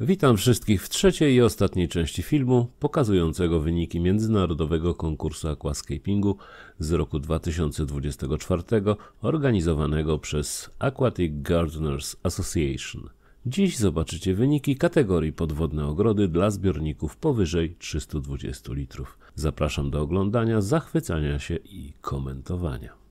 Witam wszystkich w trzeciej i ostatniej części filmu pokazującego wyniki międzynarodowego konkursu aquascapingu z roku 2024 organizowanego przez Aquatic Gardeners Association. Dziś zobaczycie wyniki kategorii podwodne ogrody dla zbiorników powyżej 320 litrów. Zapraszam do oglądania, zachwycania się i komentowania.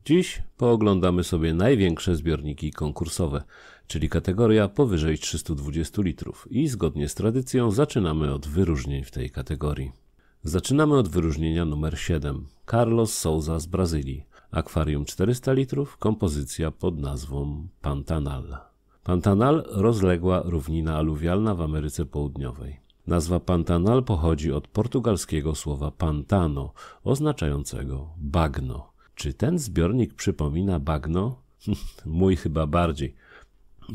Dziś pooglądamy sobie największe zbiorniki konkursowe, czyli kategoria powyżej 320 litrów i zgodnie z tradycją zaczynamy od wyróżnień w tej kategorii. Zaczynamy od wyróżnienia numer 7. Carlos Souza z Brazylii. Akwarium 400 litrów, kompozycja pod nazwą Pantanal. Pantanal rozległa równina aluwialna w Ameryce Południowej. Nazwa Pantanal pochodzi od portugalskiego słowa pantano, oznaczającego bagno. Czy ten zbiornik przypomina bagno? Mój chyba bardziej,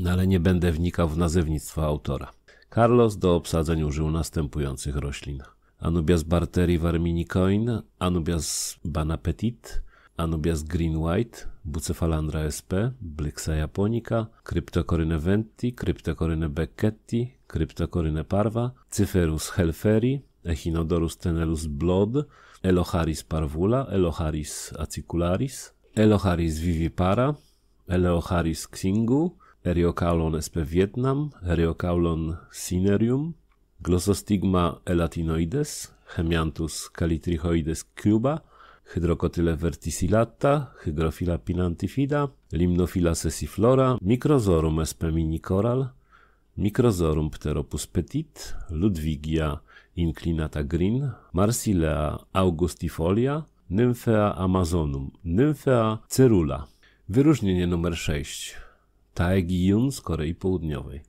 ale nie będę wnikał w nazewnictwo autora. Carlos do obsadzeń użył następujących roślin: Anubias barteri varminicoin, Anubias banapetit, Anubias green white, Bucephalandra sp, Blixa japonica, Cryptocoryne venti, Cryptocoryne becketti, Cryptocoryne parva, Cyferus helferi, Echinodorus tenellus blood, Elocharis parvula, Elocharis acicularis, Elocharis vivipara, Eleocharis xingu, Eriocaulon sp Vietnam, Eriocaulon cinerium, Glossostigma elatinoides, Hemianthus calitrichoides cuba, Hydrocotyle verticillata, Hygrophila pinantifida, Limnophila sessiflora, Microzorum sp minicoral, Microzorum pteropus petit, Ludwigia inclinata green, Marsilea augustifolia, Nymphea amazonum, Nymphea cerula. Wyróżnienie numer 6. Taegiyun z Korei Południowej.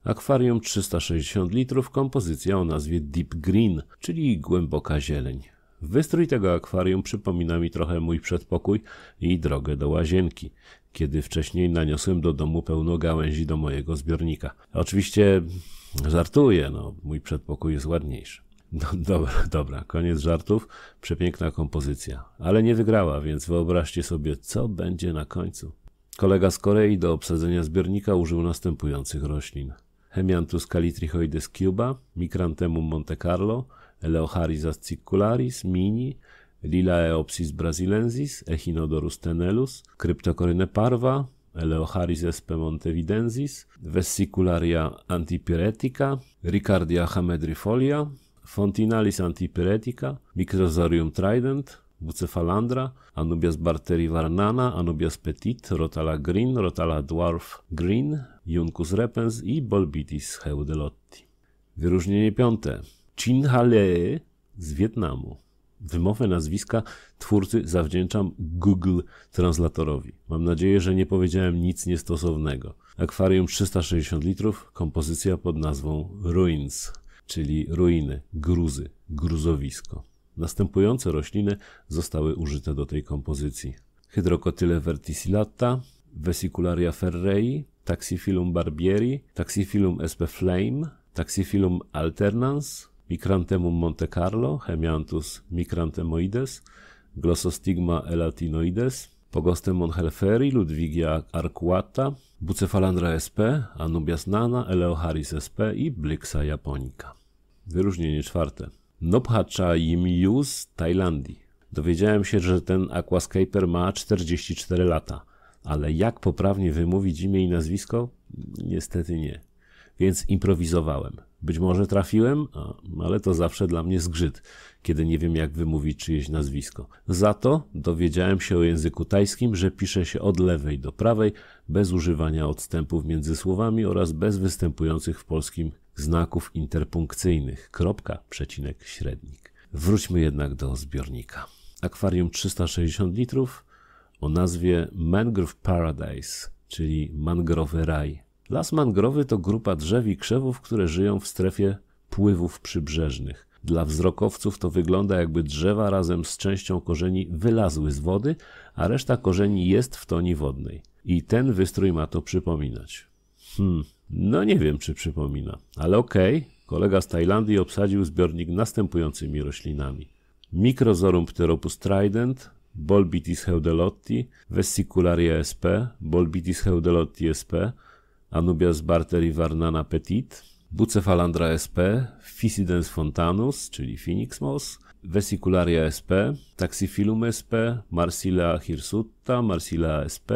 Akwarium 360 litrów, kompozycja o nazwie Deep Green, czyli głęboka zieleń. Wystrój tego akwarium przypomina mi trochę mój przedpokój i drogę do łazienki, kiedy wcześniej naniosłem do domu pełno gałęzi do mojego zbiornika. Oczywiście żartuję, mój przedpokój jest ładniejszy. Dobra, koniec żartów, przepiękna kompozycja, ale nie wygrała, więc wyobraźcie sobie, co będzie na końcu. Kolega z Korei do obsadzenia zbiornika użył następujących roślin: Hemianthus calitrichoides cuba, Micranthemum Monte Carlo, Eleocharis acicularis mini, Lilaeopsis brasilensis, Echinodorus tenellus, Cryptocoryne parva, Eleocharis sp montevidensis, Vessicularia antipyretica, Ricardia hamedrifolia, Fontinalis antipyretica, Microzorium trident, Bucephalandra, Anubias barteri varnana, Anubias petit, Rotala green, Rotala dwarf green, Juncus repens i Bolbitis heudelotti. Wyróżnienie 5. Chin Halee z Wietnamu. Wymowę nazwiska twórcy zawdzięczam Google Translatorowi. Mam nadzieję, że nie powiedziałem nic niestosownego. Akwarium 360 litrów, kompozycja pod nazwą Ruins, czyli ruiny, gruzy, gruzowisko. Następujące rośliny zostały użyte do tej kompozycji: Hydrocotyle verticillata, Vessicularia ferrei, Taxiphyllum barbieri, Taxiphyllum sp flame, Taxiphyllum alternans, Micranthemum Monte Carlo, Hemianthus micranthemoides, Glossostigma elatinoides, Pogostemon helferi, Ludwigia arcuata, Bucephalandra sp, Anubias nana, Eleocharis sp i Blixa japonica. Wyróżnienie 4. Nophacha Yimyu z Tajlandii. Dowiedziałem się, że ten aquascaper ma 44 lata, ale jak poprawnie wymówić imię i nazwisko? Niestety nie. Więc improwizowałem. Być może trafiłem, ale to zawsze dla mnie zgrzyt, kiedy nie wiem, jak wymówić czyjeś nazwisko. Za to dowiedziałem się o języku tajskim, że pisze się od lewej do prawej, bez używania odstępów między słowami oraz bez występujących w polskim znaków interpunkcyjnych, kropka, przecinek, średnik. Wróćmy jednak do zbiornika. Akwarium 360 litrów o nazwie Mangrove Paradise, czyli mangrowy raj. Las mangrowy to grupa drzew i krzewów, które żyją w strefie pływów przybrzeżnych. Dla wzrokowców to wygląda, jakby drzewa razem z częścią korzeni wylazły z wody, a reszta korzeni jest w toni wodnej. I ten wystrój ma to przypominać. No nie wiem, czy przypomina, ale okej, Kolega z Tajlandii obsadził zbiornik następującymi roślinami. Microzorum pteropus trident, Bolbitis heudelotti, Vesicularia sp, Bolbitis heudelotti sp, Anubias barteri varnana petit, Bucephalandra sp, Physidens fontanus, czyli Phoenix moss, Vesicularia sp, Taxiphyllum sp, Marsilea hirsutta, Marsilea sp,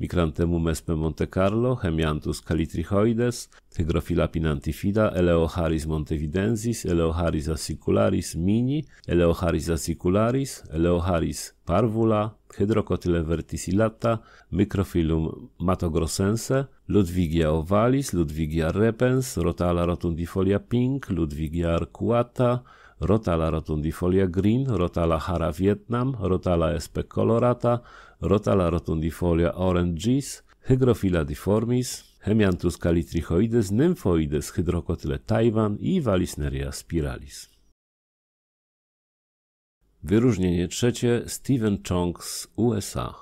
Micranthemum sp Monte Carlo, Hemianthus calitrichoides, Hygrophila pinantifida, Eleocharis montevidensis, Eleocharis acicularis mini, Eleocharis acicularis, Eleocharis parvula, Hydrocotyle verticillata, Microphyllum matogrossense, Ludwigia ovalis, Ludwigia repens, Rotala rotundifolia pink, Ludwigia arcuata, Rotala rotundifolia green, Rotala hara Vietnam, Rotala sp colorata, Rotala rotundifolia orangeis, Hygrophila difformis, Hemianthus calitrichoides, Nymphoides, Hydrocotyle Taiwan i Vallisneria spiralis. Wyróżnienie trzecie Stephen Chong z USA.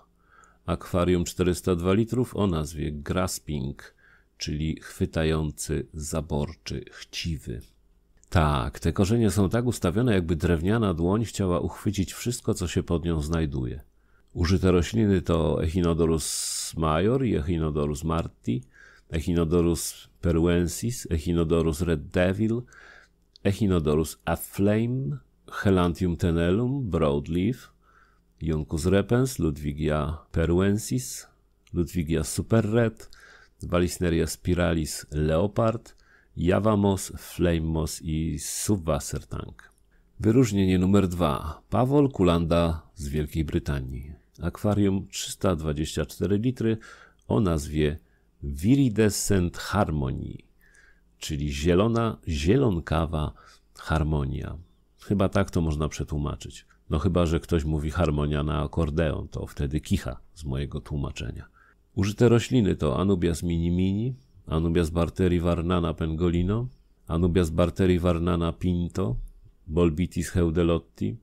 Akwarium 402 litrów o nazwie Grasping, czyli chwytający, zaborczy, chciwy. Tak, te korzenie są tak ustawione, jakby drewniana dłoń chciała uchwycić wszystko, co się pod nią znajduje. Użyte rośliny to Echinodorus major i Echinodorus marti, Echinodorus peruensis, Echinodorus red devil, Echinodorus afflame, Helantium tenellum, broadleaf, Juncus repens, Ludwigia peruensis, Ludwigia super red, Vallisneria spiralis leopard, Java moss, flame moss i subwassertank. Wyróżnienie numer 2. Pawol kulanda z Wielkiej Brytanii. Akwarium 324 litry o nazwie Viridescent Harmony, czyli zielonkawa harmonia. Chyba tak to można przetłumaczyć. No chyba, że ktoś mówi harmonia na akordeon, to wtedy kicha z mojego tłumaczenia. Użyte rośliny to Anubias mini, Anubias barteri varnana pengolino, Anubias barteri varnana pinto, Bolbitis heudelotti,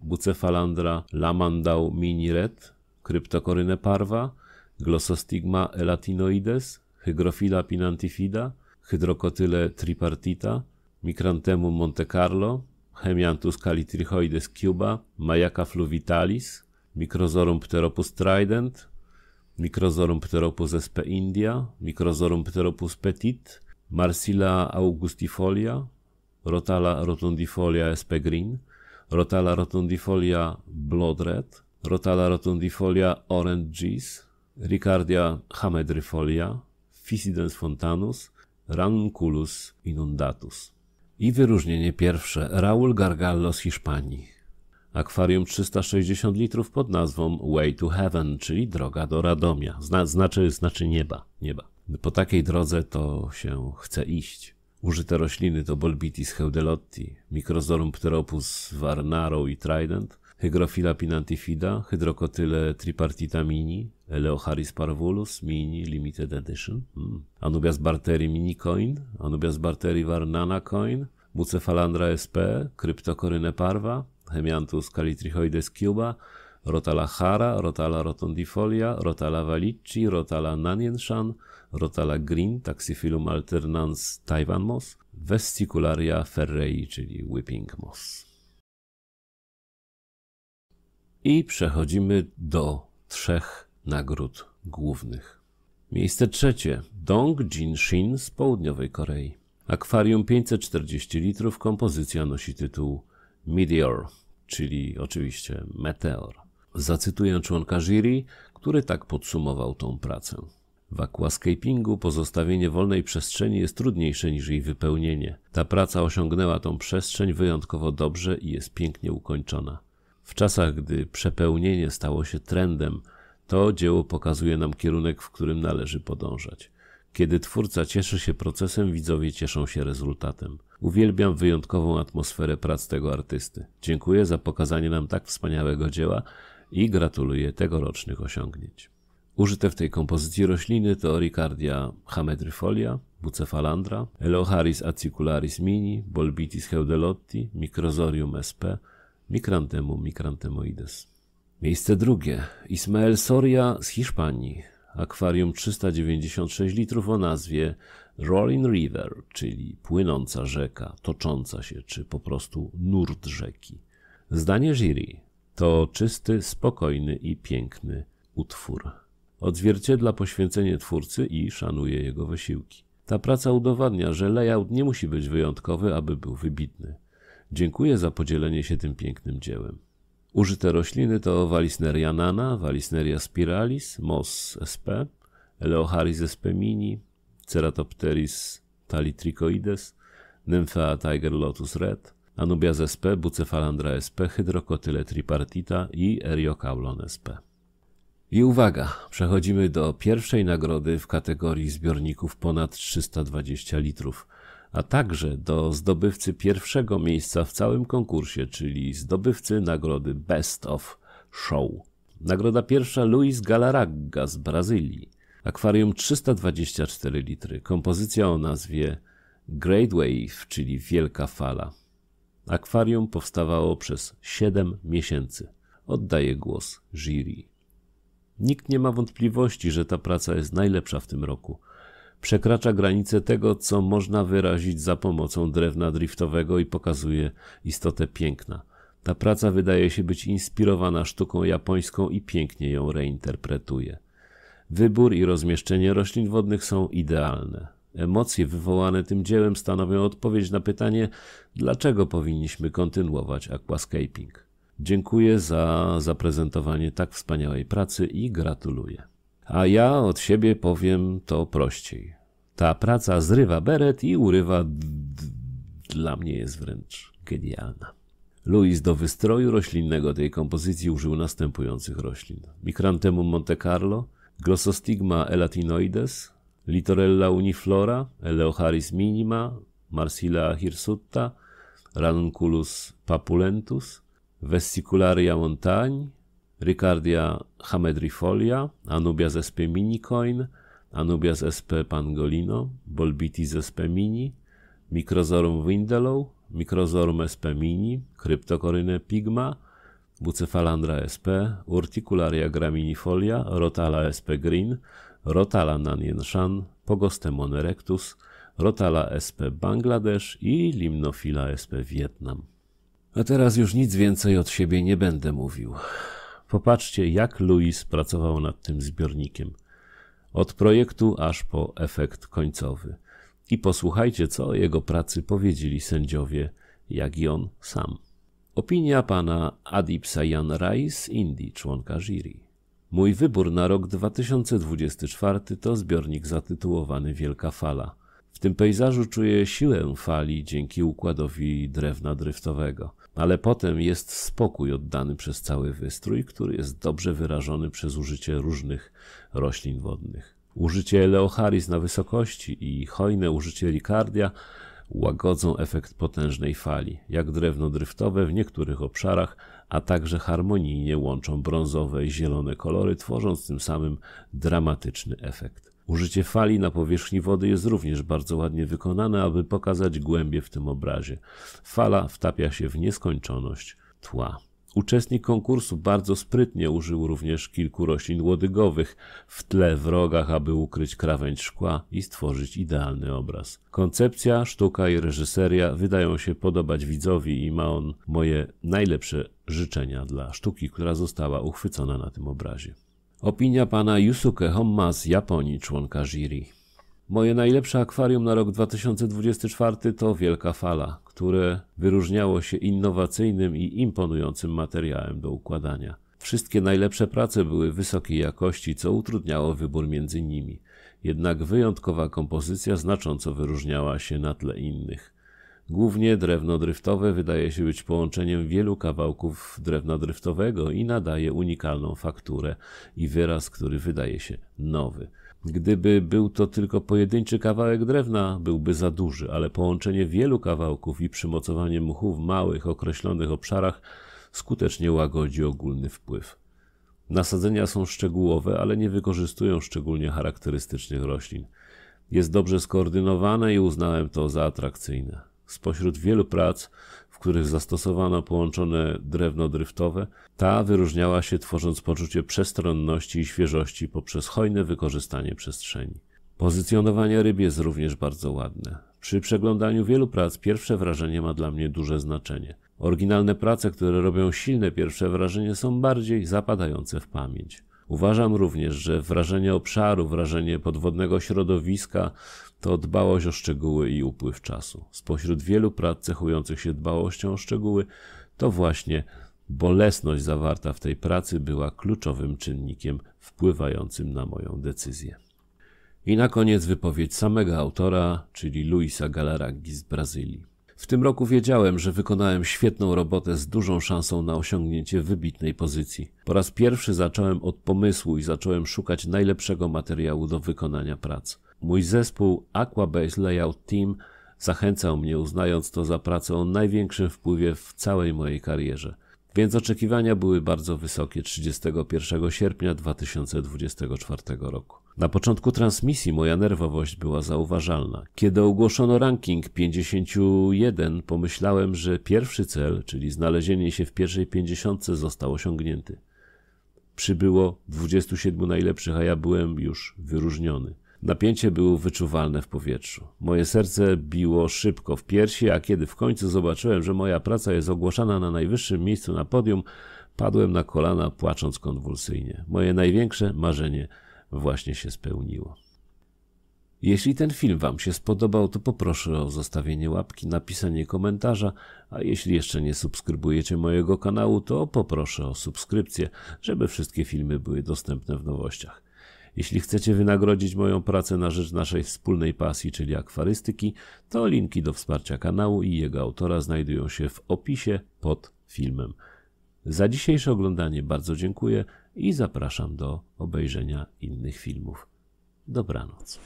Bucephalandra lamandau mini red, Cryptocoryne parva, Glossostigma elatinoides, Hygrophila pinantifida, Hydrocotyle tripartita, Micranthemum Monte Carlo, Hemianthus calitrichoides cuba, Majaca fluvitalis, Microzorum pteropus trident, Microzorum pteropus sp India, Microzorum pteropus petit, Marsilea augustifolia, Rotala rotundifolia sp green, Rotala rotundifolia blood red, Rotala rotundifolia orangeis, Ricardia hamedrifolia, Physidens fontanus, Ranunculus inundatus. I wyróżnienie pierwsze, Raul Gargallo z Hiszpanii. Akwarium 360 litrów pod nazwą Way to Heaven, czyli droga do Radomia, znaczy nieba. Po takiej drodze to się chce iść. Użyte rośliny to Bolbitis heudelotti, Microzorum pteropus varnaro i trident, Hygrophila pinantifida, Hydrocotyle tripartita mini, Eleocharis parvulus mini limited edition, Anubias barteri mini coin, Anubias barteri varnana coin, Bucephalandra sp, Cryptocoryne parva, Hemianthus calitrichoides cuba, Rotala hara, Rotala rotundifolia, Rotala vallicci, Rotala nanienshan, Rotala green, Taxiphyllum alternans Taiwan moss, Vesicularia ferrei, czyli whipping moss. I przechodzimy do 3 nagród głównych. Miejsce trzecie. Dong Jin Shin z Południowej Korei. Akwarium 540 litrów, kompozycja nosi tytuł Meteor, czyli oczywiście meteor. Zacytuję członka jury, który tak podsumował tą pracę. W aquascapingu pozostawienie wolnej przestrzeni jest trudniejsze niż jej wypełnienie. Ta praca osiągnęła tą przestrzeń wyjątkowo dobrze i jest pięknie ukończona. W czasach, gdy przepełnienie stało się trendem, to dzieło pokazuje nam kierunek, w którym należy podążać. Kiedy twórca cieszy się procesem, widzowie cieszą się rezultatem. Uwielbiam wyjątkową atmosferę prac tego artysty. Dziękuję za pokazanie nam tak wspaniałego dzieła i gratuluję tegorocznych osiągnięć. Użyte w tej kompozycji rośliny to Ricardia hamedrifolia, Bucephalandra, Eleocharis acicularis mini, Bolbitis heudelotti, Microzorium sp, Micranthemum micranthemoides. Miejsce drugie. Ismael Soria z Hiszpanii. akwarium 396 litrów o nazwie Rolling River, czyli płynąca rzeka, tocząca się, czy po prostu nurt rzeki. Zdanie jury: to czysty, spokojny i piękny utwór. Odzwierciedla poświęcenie twórcy i szanuje jego wysiłki. Ta praca udowadnia, że layout nie musi być wyjątkowy, aby był wybitny. Dziękuję za podzielenie się tym pięknym dziełem. Użyte rośliny to Vallisneria nana, Vallisneria spiralis, Moss sp, Eleocharis sp mini, Ceratopteris thalitrichoides, Nymphea tiger lotus red, Anubias sp, Bucephalandra sp, Hydrocotyle tripartita i Eriocaulon sp. I uwaga, przechodzimy do pierwszej nagrody w kategorii zbiorników ponad 320 litrów, a także do zdobywcy pierwszego miejsca w całym konkursie, czyli zdobywcy nagrody Best of Show. Nagroda pierwsza: Luis Galarraga z Brazylii. Akwarium 324 litry. Kompozycja o nazwie Great Wave, czyli Wielka Fala. Akwarium powstawało przez 7 miesięcy. Oddaję głos jury. Nikt nie ma wątpliwości, że ta praca jest najlepsza w tym roku. Przekracza granicę tego, co można wyrazić za pomocą drewna driftowego i pokazuje istotę piękna. Ta praca wydaje się być inspirowana sztuką japońską i pięknie ją reinterpretuje. Wybór i rozmieszczenie roślin wodnych są idealne. Emocje wywołane tym dziełem stanowią odpowiedź na pytanie, dlaczego powinniśmy kontynuować aquascaping. Dziękuję za zaprezentowanie tak wspaniałej pracy i gratuluję. A ja od siebie powiem to prościej. Ta praca zrywa beret i urywa dla mnie jest wręcz genialna. Luis do wystroju roślinnego tej kompozycji użył następujących roślin: Micranthemum Monte Carlo, Glossostigma elatinoides, Litorella uniflora, Eleocharis minima, Marsilea hirsutta, Ranunculus papulentus, Vesicularia montagne, Ricardia hamedrifolia, Anubias sp minicoin, Anubias sp pangolino, Bolbitis sp mini, Microzorum windelow, Microzorum sp mini, Cryptocoryne pigma, Bucephalandra sp, Urticularia graminifolia, Rotala sp green, Rotala nanienshan, Pogostemon erectus, Rotala sp Bangladesh i Limnophila sp Wietnam. A teraz już nic więcej od siebie nie będę mówił. Popatrzcie, jak Luis pracował nad tym zbiornikiem. Od projektu aż po efekt końcowy. I posłuchajcie, co o jego pracy powiedzieli sędziowie, jak i on sam. Opinia pana Adipsa Jan Rai z Indii, członka jury. Mój wybór na rok 2024 to zbiornik zatytułowany Wielka Fala. W tym pejzażu czuję siłę fali dzięki układowi drewna driftowego. Ale potem jest spokój oddany przez cały wystrój, który jest dobrze wyrażony przez użycie różnych roślin wodnych. Użycie Eleocharis na wysokości i hojne użycie Ricardia łagodzą efekt potężnej fali, jak drewno driftowe w niektórych obszarach, a także harmonijnie łączą brązowe i zielone kolory, tworząc tym samym dramatyczny efekt. Użycie fali na powierzchni wody jest również bardzo ładnie wykonane, aby pokazać głębię w tym obrazie. Fala wtapia się w nieskończoność tła. Uczestnik konkursu bardzo sprytnie użył również kilku roślin łodygowych w tle w rogach, aby ukryć krawędź szkła i stworzyć idealny obraz. Koncepcja, sztuka i reżyseria wydają się podobać widzowi i ma on moje najlepsze życzenia dla sztuki, która została uchwycona na tym obrazie. Opinia pana Yusuke Homma z Japonii, członka jury. Moje najlepsze akwarium na rok 2024 to Wielka Fala, które wyróżniało się innowacyjnym i imponującym materiałem do układania. Wszystkie najlepsze prace były wysokiej jakości, co utrudniało wybór między nimi. Jednak wyjątkowa kompozycja znacząco wyróżniała się na tle innych. Głównie drewno driftowe wydaje się być połączeniem wielu kawałków drewna driftowego i nadaje unikalną fakturę i wyraz, który wydaje się nowy. Gdyby był to tylko pojedynczy kawałek drewna, byłby za duży, ale połączenie wielu kawałków i przymocowanie mchu w małych, określonych obszarach skutecznie łagodzi ogólny wpływ. Nasadzenia są szczegółowe, ale nie wykorzystują szczególnie charakterystycznych roślin. Jest dobrze skoordynowane i uznałem to za atrakcyjne. Spośród wielu prac, w których zastosowano połączone drewno dryftowe, ta wyróżniała się tworząc poczucie przestronności i świeżości poprzez hojne wykorzystanie przestrzeni. Pozycjonowanie ryb jest również bardzo ładne. Przy przeglądaniu wielu prac pierwsze wrażenie ma dla mnie duże znaczenie. Oryginalne prace, które robią silne pierwsze wrażenie, są bardziej zapadające w pamięć. Uważam również, że wrażenie obszaru, wrażenie podwodnego środowiska to dbałość o szczegóły i upływ czasu. Spośród wielu prac cechujących się dbałością o szczegóły, to właśnie bolesność zawarta w tej pracy była kluczowym czynnikiem wpływającym na moją decyzję. I na koniec wypowiedź samego autora, czyli Luisa Galarragi z Brazylii. W tym roku wiedziałem, że wykonałem świetną robotę z dużą szansą na osiągnięcie wybitnej pozycji. Po raz pierwszy zacząłem od pomysłu i zacząłem szukać najlepszego materiału do wykonania prac. Mój zespół Aquabase Layout Team zachęcał mnie, uznając to za pracę o największym wpływie w całej mojej karierze. Więc oczekiwania były bardzo wysokie 31 sierpnia 2024 roku. Na początku transmisji moja nerwowość była zauważalna. Kiedy ogłoszono ranking 51, pomyślałem, że pierwszy cel, czyli znalezienie się w pierwszej 50, został osiągnięty. Przybyło 27 najlepszych, a ja byłem już wyróżniony. Napięcie było wyczuwalne w powietrzu. Moje serce biło szybko w piersi, a kiedy w końcu zobaczyłem, że moja praca jest ogłaszana na najwyższym miejscu na podium, padłem na kolana, płacząc konwulsyjnie. Moje największe marzenie właśnie się spełniło. Jeśli ten film Wam się spodobał, to poproszę o zostawienie łapki, napisanie komentarza, a jeśli jeszcze nie subskrybujecie mojego kanału, to poproszę o subskrypcję, żeby wszystkie filmy były dostępne w nowościach. Jeśli chcecie wynagrodzić moją pracę na rzecz naszej wspólnej pasji, czyli akwarystyki, to linki do wsparcia kanału i jego autora znajdują się w opisie pod filmem. Za dzisiejsze oglądanie bardzo dziękuję i zapraszam do obejrzenia innych filmów. Dobranoc.